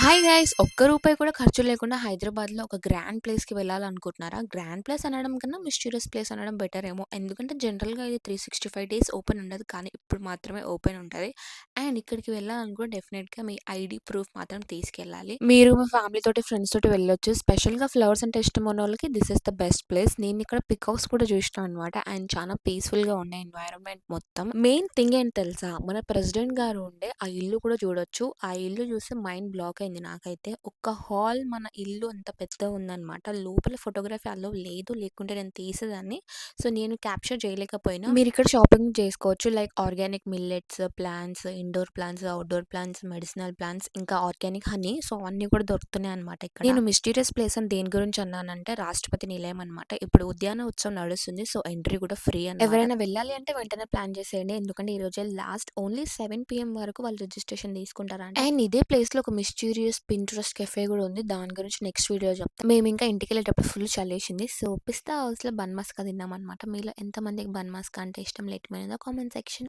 Hi guys! ఒక్క రూపాయి కూడా ఖర్చు లేకుండా హైదరాబాద్‌లో ఒక గ్రాండ్ ప్లేస్‌కి వెళ్ళాలనుకుంటున్నారా? గ్రాండ్ ప్లేస్ అనడం కన్నా మిస్టీరియస్ ప్లేస్ అనడం బెటర్ ఏమో. ఎందుకంటే జనరల్‌గా ఇది 365 డేస్ ఓపెన్ ఉండదు. కానీ ఇప్పుడు మాత్రమే ఓపెన్ ఉంటది. అండ్ ఇక్కడికి వెళ్ళాలనుకుంటే డెఫినెట్‌గా మీ ఐడీ ప్రూఫ్ మాత్రం తీసుకెళ్ళాలి. మీరు మీ ఫ్యామిలీ తోటి, ఫ్రెండ్స్ తోటి వెళ్ళొచ్చు. స్పెషల్‌గా ఫ్లవర్స్ అంటే ఇష్టమున్నోళ్ళకి this is the best place. నేనిక్కడ పికాక్స్ కూడా చూసినా అనమాట. అండ్ చాలా పీస్‌ఫుల్‌గా ఉండే ఎన్వైరన్మెంట్ మొత్తం. మెయిన్ థింగ్ ఏంటి తెలుసా? మన ప్రెసిడెంట్ గారు ఉండే ఆ ఇల్లు కూడా చూడొచ్చు. ఆ ఇల్లు చూస్తే మైండ్ బ్లాక్ అయింది నాకైతే. ఒక్క హాల్ మన ఇల్లు అంత పెద్దగుందనమాట. లోపల ఫోటోగ్రఫీ అలో లేదు. లేకుంటే నేను తీసేదాన్ని. సో, నేను క్యాప్చర్ చేయలేకపోయినా. మీరిక్కడ షాపింగ్ చేసుకోవచ్చు. Like organic millets, plants, indoor plants, outdoor plants, medicinal plants, ఇంకా ఆర్గానిక్ హనీ. సో, అవన్నీ కూడా దొరుకుతున్నాయన్నమాట ఇక్కడ. నేను మిస్టీరియస్ ప్లేస్ అని దేని గురించి అన్నానంటే రాష్ట్రపతి నిలయం అనమాట. ఇప్పుడు ఉద్యాన ఉత్సవం నడుస్తుంది. సో, ఎంట్రీ కూడా ఫ్రీ అనమాట. ఎవరైనా వెళ్ళాలి అంటే వెంటనే ప్లాన్ చేసేయండి. ఎందుకంటే ఈరోజే లాస్ట్ ఓన్లీ 7 పీఎం వరకు వాళ్ళు రిజిస్ట్రేషన్ తీసుకుంటారంట. అండ్ ఇదే ప్లేస్‌లో ఒక మిస్టీరియస్ పింట్రెస్ట్ కెఫే కూడా ఉంది. దాని గురించి నెక్స్ట్ వీడియో చెప్తా. మేమింకా ఇంటికెళ్ళేటప్పుడు ఫుల్ చలేసింది. సో, పిస్తా హౌస్‌లో బన్ మస్కా తిన్నామనమాట. మీలో ఎంతమందికి బన్ మస్కా అంటే ఇష్టం? Let me know in the comment section.